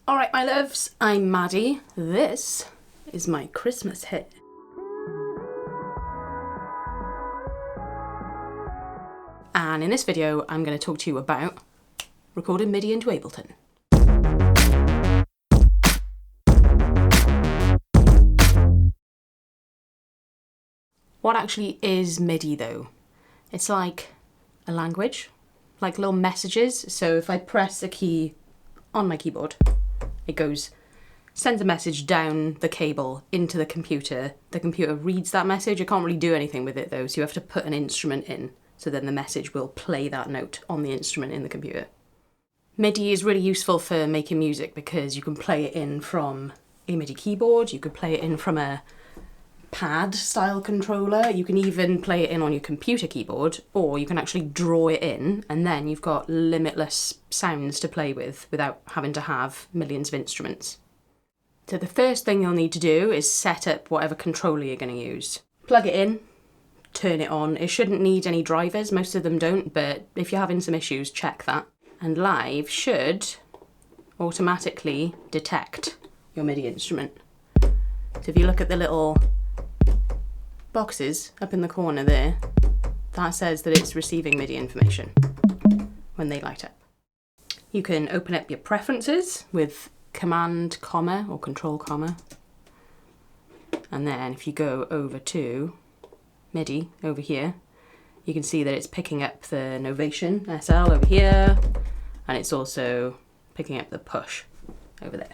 Alright my loves, I'm Maddie. This is my Christmas hit. And in this video I'm going to talk to you about recording MIDI into Ableton. What actually is MIDI though? It's like a language, like little messages. So if I press a key on my keyboard, it sends a message down the cable into the computer reads that message. It can't really do anything with it though, so you have to put an instrument in, so then the message will play that note on the instrument in the computer. MIDI is really useful for making music because you can play it in from a MIDI keyboard, you could play it in from a pad style controller, you can even play it in on your computer keyboard, or you can actually draw it in and then you've got limitless sounds to play with without having to have millions of instruments. So the first thing you'll need to do is set up whatever controller you're going to use. Plug it in, turn it on. It shouldn't need any drivers, most of them don't, but if you're having some issues, check that. And Live should automatically detect your MIDI instrument. So if you look at the little boxes up in the corner there, that says that it's receiving MIDI information when they light up. You can open up your preferences with Command comma or Control comma, and then if you go over to MIDI over here, you can see that it's picking up the Novation SL over here, and it's also picking up the push over there.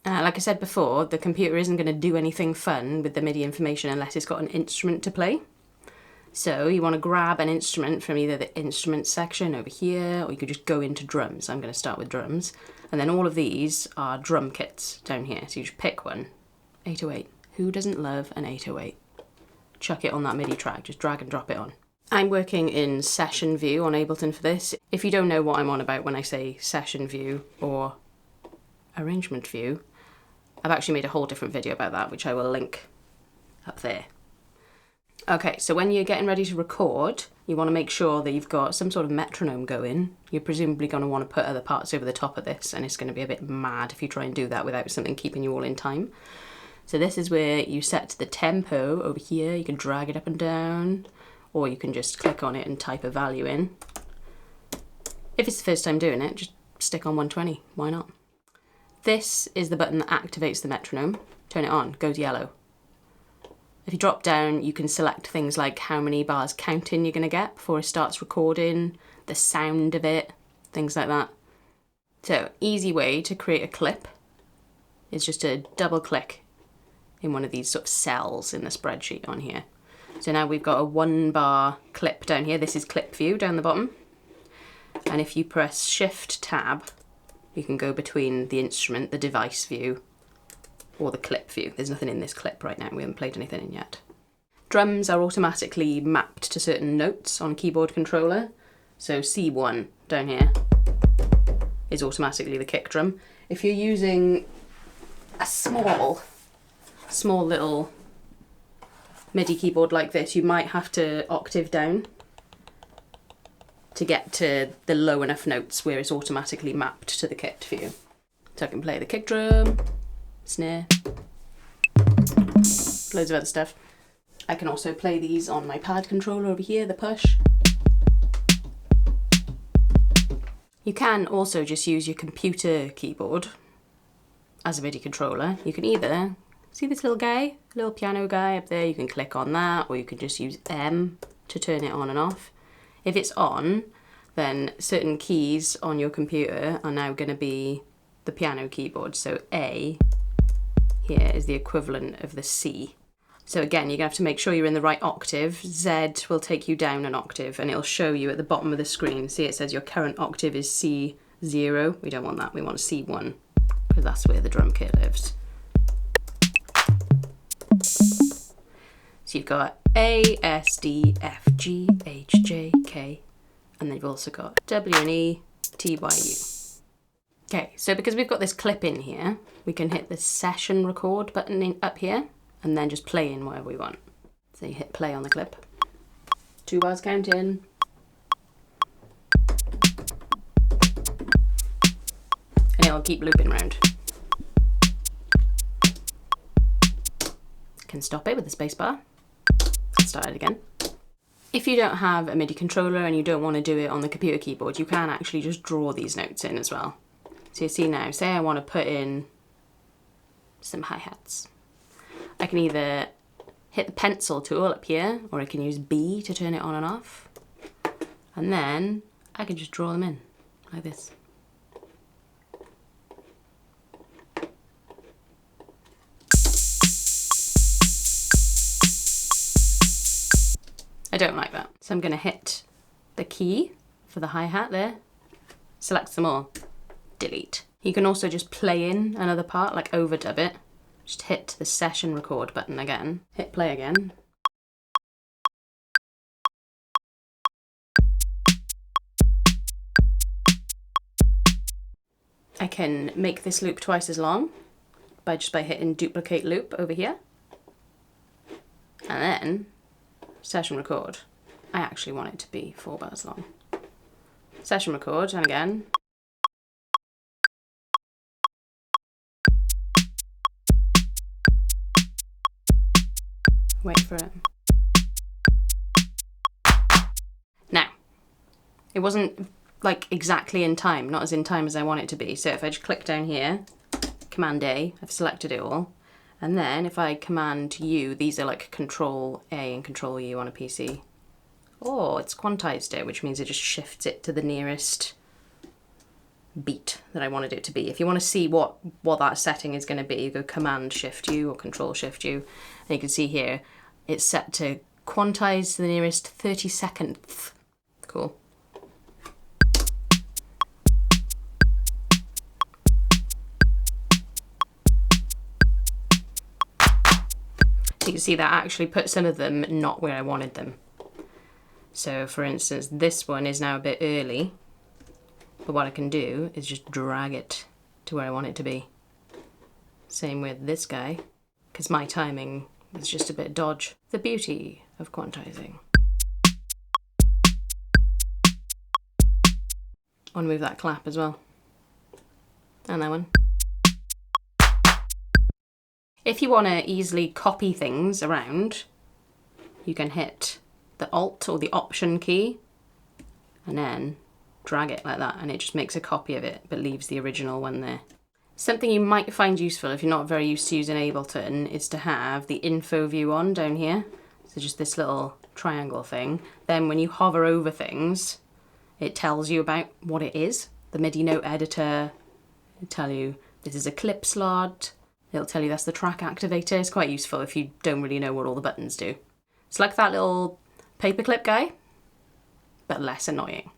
Like I said before, the computer isn't going to do anything fun with the MIDI information unless it's got an instrument to play. So you want to grab an instrument from either the instrument section over here, or you could just go into drums. I'm going to start with drums. And then all of these are drum kits down here. So you just pick one. 808. Who doesn't love an 808? Chuck it on that MIDI track, just drag and drop it on. I'm working in session view on Ableton for this. If you don't know what I'm on about when I say session view or arrangement view, I've actually made a whole different video about that, which I will link up there. Okay, so when you're getting ready to record, you want to make sure that you've got some sort of metronome going. You're presumably going to want to put other parts over the top of this, and it's going to be a bit mad if you try and do that without something keeping you all in time. So this is where you set the tempo over here. You can drag it up and down, or you can just click on it and type a value in. If it's the first time doing it, just stick on 120, why not? This is the button that activates the metronome. Turn it on, goes yellow. If you drop down, you can select things like how many bars counting you're going to get before it starts recording, the sound of it, things like that. So, easy way to create a clip is just to double click in one of these sort of cells in the spreadsheet on here. So now we've got a 1 bar clip down here. This is clip view down the bottom. And if you press Shift Tab, you can go between the instrument, the device view, or the clip view. There's nothing in this clip right now, we haven't played anything in yet. Drums are automatically mapped to certain notes on keyboard controller. So C1 down here is automatically the kick drum. If you're using a small little MIDI keyboard like this, you might have to octave down to get to the low enough notes where it's automatically mapped to the kick view. So I can play the kick drum, snare, loads of other stuff. I can also play these on my pad controller over here, the push. You can also just use your computer keyboard as a MIDI controller. You can either, see this little piano guy up there, you can click on that, or you can just use M to turn it on and off. If it's on, then certain keys on your computer are now going to be the piano keyboard. So A here is the equivalent of the C. So again, you're going to have to make sure you're in the right octave. Z will take you down an octave and it'll show you at the bottom of the screen. See, it says your current octave is C0. We don't want that, we want C1 because that's where the drum kit lives. So you've got A, S, D, F, G, H, J, K, and then you've also got W and E, T, Y, U. Okay, so because we've got this clip in here, we can hit the session record button up here and then just play in whatever we want. So you hit play on the clip. 2 bars counting. it'll keep looping round. Can stop it with the space bar. Start it again. If you don't have a MIDI controller and you don't want to do it on the computer keyboard, you can actually just draw these notes in as well. So you see now, say I want to put in some hi-hats. I can either hit the pencil tool up here, or I can use B to turn it on and off. And then I can just draw them in, like this. I don't like that. So I'm gonna hit the key for the hi-hat there, select them all, delete. You can also just play in another part, like overdub it. Just hit the session record button again, hit play again. I can make this loop twice as long by hitting duplicate loop over here. And then session record. I actually want it to be 4 bars long. Session record, and again. Wait for it. Now, it wasn't like exactly in time, not as in time as I want it to be. So if I just click down here, Command A, I've selected it all. And then if I Command U, these are like Control A and Control U on a PC. Oh, it's quantized it, which means it just shifts it to the nearest beat that I wanted it to be. If you want to see what that setting is going to be, you go Command Shift U or Control Shift U, and you can see here it's set to quantize to the nearest 32ndth. Cool. So you can see that actually put some of them not where I wanted them. So for instance, this one is now a bit early, but what I can do is just drag it to where I want it to be. Same with this guy, because my timing is just a bit dodge. The beauty of quantizing. I want to move that clap as well. And that one. If you want to easily copy things around, you can hit the Alt or the Option key and then drag it like that, and it just makes a copy of it but leaves the original one there. Something you might find useful if you're not very used to using Ableton is to have the info view on down here. So just this little triangle thing. Then when you hover over things, it tells you about what it is. The MIDI note editor, it'll tell you this is a clip slot. It'll tell you that's the track activator. It's quite useful if you don't really know what all the buttons do. It's like that little paperclip guy, but less annoying.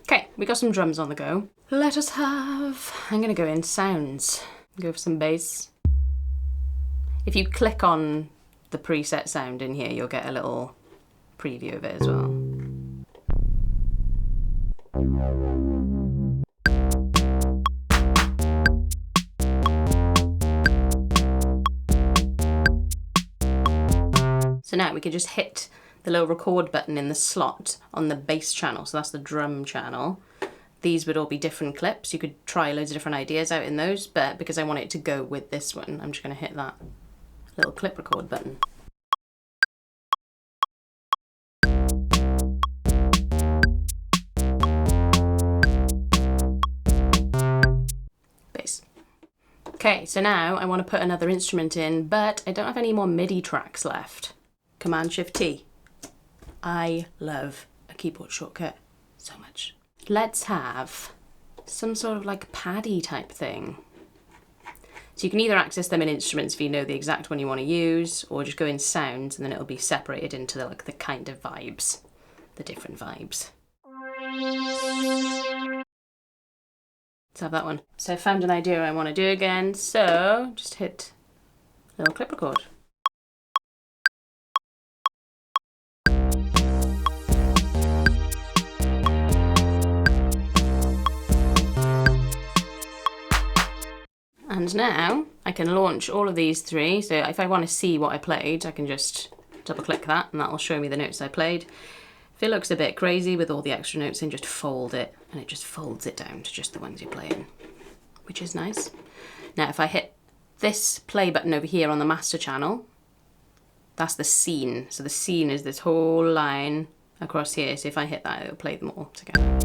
Okay, we got some drums on the go. Let us have, I'm gonna go in sounds, go for some bass. If you click on the preset sound in here, you'll get a little preview of it as well. So now we can just hit the little record button in the slot on the bass channel, so that's the drum channel. These would all be different clips. You could try loads of different ideas out in those, but because I want it to go with this one, I'm just going to hit that little clip record button. Bass. Okay, so now I want to put another instrument in, but I don't have any more MIDI tracks left. Command Shift T. I love a keyboard shortcut so much. Let's have some sort of like paddy type thing. So you can either access them in instruments if you know the exact one you want to use, or just go in sounds and then it'll be separated into the kind of vibes, the different vibes. Let's have that one. So I found an idea I want to do again, so just hit little clip record. And now I can launch all of these three. So if I want to see what I played, I can just double click that and that will show me the notes I played. If it looks a bit crazy with all the extra notes in, just fold it and it just folds it down to just the ones you're playing. which is nice. Now if I hit this play button over here on the master channel, that's the scene. So the scene is this whole line across here. So if I hit that, it'll play them all together.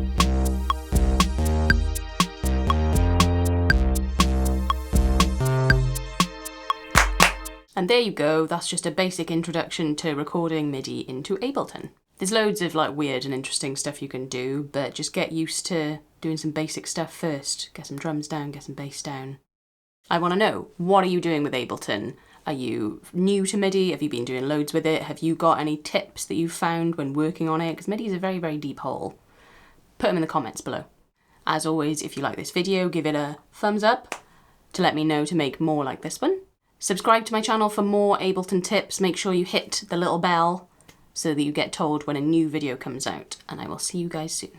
And there you go, that's just a basic introduction to recording MIDI into Ableton. There's loads of like weird and interesting stuff you can do, but just get used to doing some basic stuff first. Get some drums down, get some bass down. I want to know, what are you doing with Ableton? Are you new to MIDI? Have you been doing loads with it? Have you got any tips that you've found when working on it? Because MIDI is a very, very deep hole. Put them in the comments below. As always, if you like this video, give it a thumbs up to let me know to make more like this one. Subscribe to my channel for more Ableton tips. Make sure you hit the little bell so that you get told when a new video comes out. And I will see you guys soon.